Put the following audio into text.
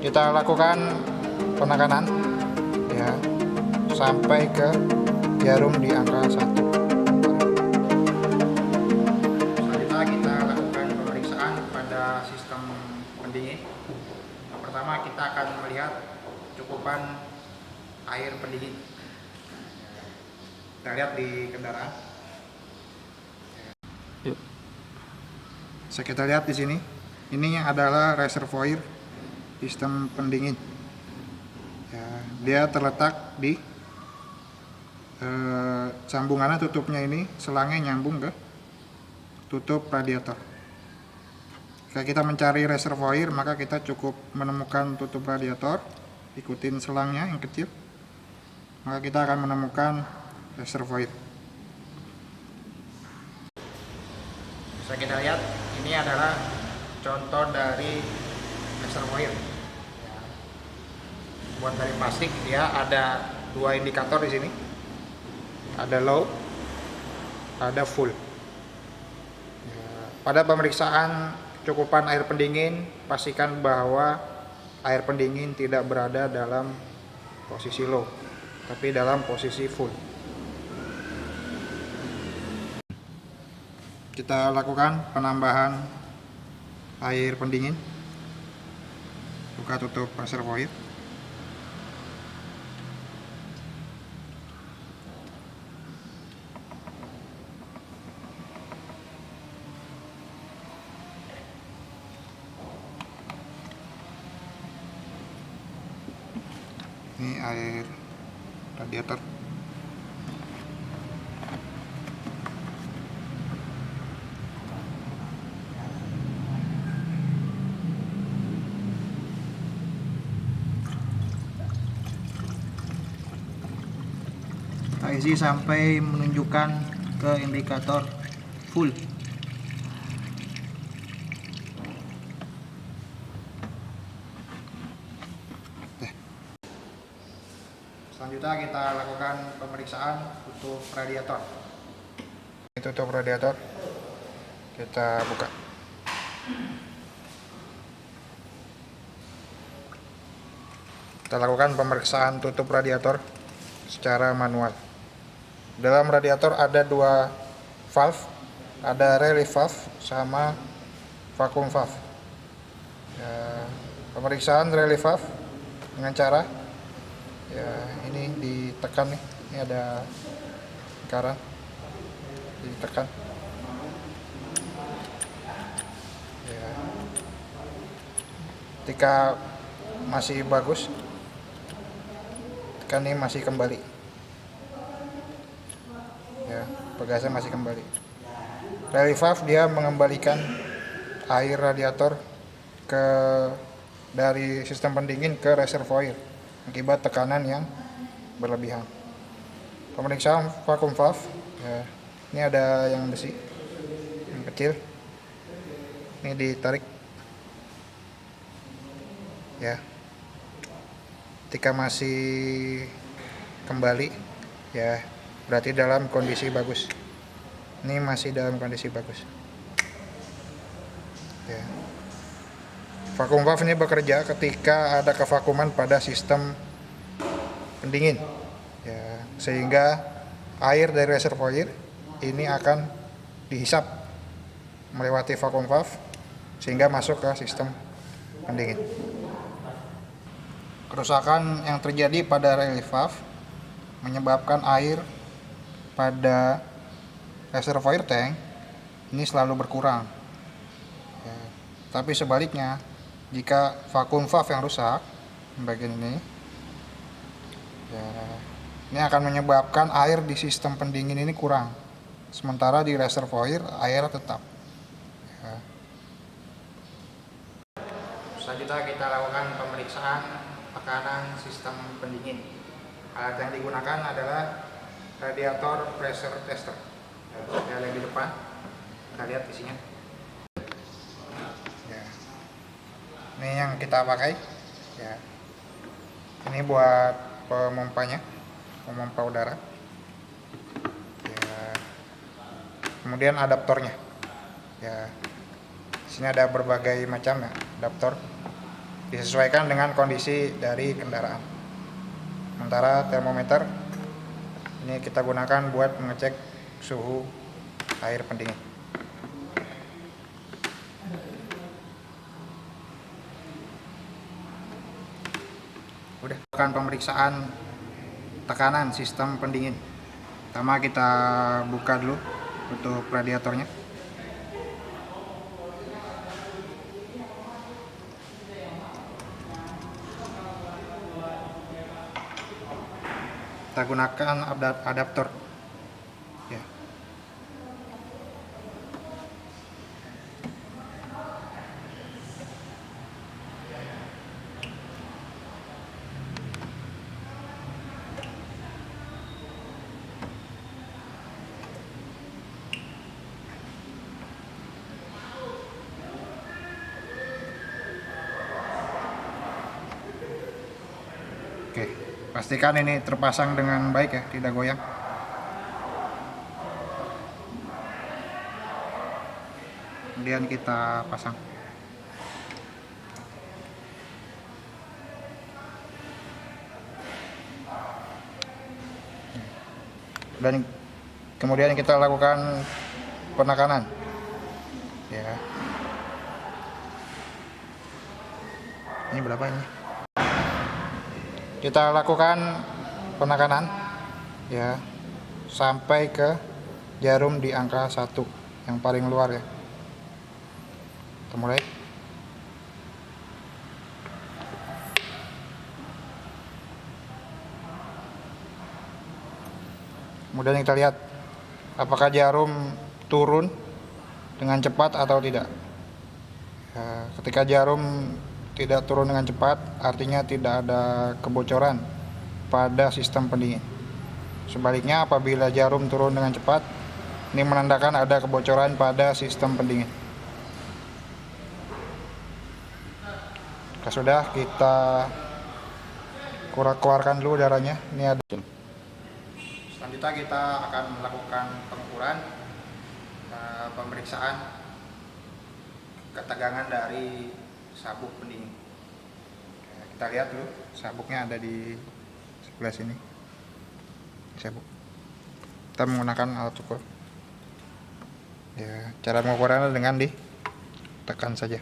Kita lakukan penekanan ya sampai ke jarum di angka 1. Selanjutnya kita lakukan pemeriksaan pada sistem pendingin. Yang pertama kita akan melihat cukupan air pendingin. Kita lihat di kendaraan. Bisa kita lihat di sini. Ini adalah reservoir sistem pendingin. Ya, dia terletak di sambungannya, tutupnya ini selangnya nyambung ke tutup radiator. Jika kita mencari reservoir, maka kita cukup menemukan tutup radiator, ikutin selangnya yang kecil, maka kita akan menemukan reservoir. Bisa kita lihat, ini adalah contoh dari reservoir. Buat dari plastik, dia ada dua indikator di sini. Ada low, ada full. Pada pemeriksaan cukupan air pendingin, pastikan bahwa air pendingin tidak berada dalam posisi low, tapi dalam posisi full. Kita lakukan penambahan air pendingin, buka tutup reservoir. Ini air radiator. Kita isi sampai menunjukkan ke indikator full. Selanjutnya kita lakukan pemeriksaan tutup radiator. Tutup radiator kita buka. Kita lakukan pemeriksaan tutup radiator secara manual. Dalam radiator ada dua valve, ada relief valve sama vacuum valve. Ya, pemeriksaan relief valve dengan cara ya ini ditekan nih, ini ada lingkaran, ditekan ya. Ketika masih bagus, tekan ini masih kembali ya, pegasnya masih kembali. Relief valve dia mengembalikan air radiator ke dari sistem pendingin ke reservoir akibat tekanan yang berlebihan. Pemeriksaan vacuum valve ya, ini ada yang besi, yang kecil, ini ditarik ya. Ketika masih kembali ya, berarti dalam kondisi bagus. Ini masih dalam kondisi bagus ya. Vacuum valve ini bekerja ketika ada kevakuman pada sistem pendingin ya, sehingga air dari reservoir ini akan dihisap melewati vacuum valve sehingga masuk ke sistem pendingin. Kerusakan yang terjadi pada relief valve menyebabkan air pada reservoir tank ini selalu berkurang ya. Tapi sebaliknya, jika vacuum valve yang rusak bagian ini ya, ini akan menyebabkan air di sistem pendingin ini kurang, sementara di reservoir air tetap ya. Selanjutnya kita lakukan pemeriksaan tekanan sistem pendingin. Alat yang digunakan adalah radiator pressure tester. Saya lihat di depan, kita lihat isinya ya. Ini yang kita pakai ya, ini buat pemompanya, pemompa udara ya. Kemudian adaptornya ya, sini ada berbagai macam ya adaptor disesuaikan dengan kondisi dari kendaraan. Sementara termometer ini kita gunakan buat mengecek suhu air pendingin. Udah lakukan pemeriksaan tekanan sistem pendingin. Pertama kita buka dulu untuk radiatornya. Kita gunakan adaptor ya. Oke, pastikan ini terpasang dengan baik ya, tidak goyang. Kemudian kita pasang. Dan kemudian kita lakukan penekanan. Ya. Ini berapa ini? Kita lakukan penekanan ya sampai ke jarum di angka 1 yang paling luar ya. Kita mulai. Kemudian kita lihat apakah jarum turun dengan cepat atau tidak. Ya, ketika jarum tidak turun dengan cepat, artinya tidak ada kebocoran pada sistem pendingin. Sebaliknya, apabila jarum turun dengan cepat, ini menandakan ada kebocoran pada sistem pendingin. Sudah, kita keluarkan dulu udaranya. Ini ada. Selanjutnya kita akan melakukan pengukuran pemeriksaan ketegangan dari sabuk pendingin. Kita lihat dulu, sabuknya ada di sebelah sini. Sabuk. Kita menggunakan alat ukur. Ya, cara mengukurnya dengan ditekan saja.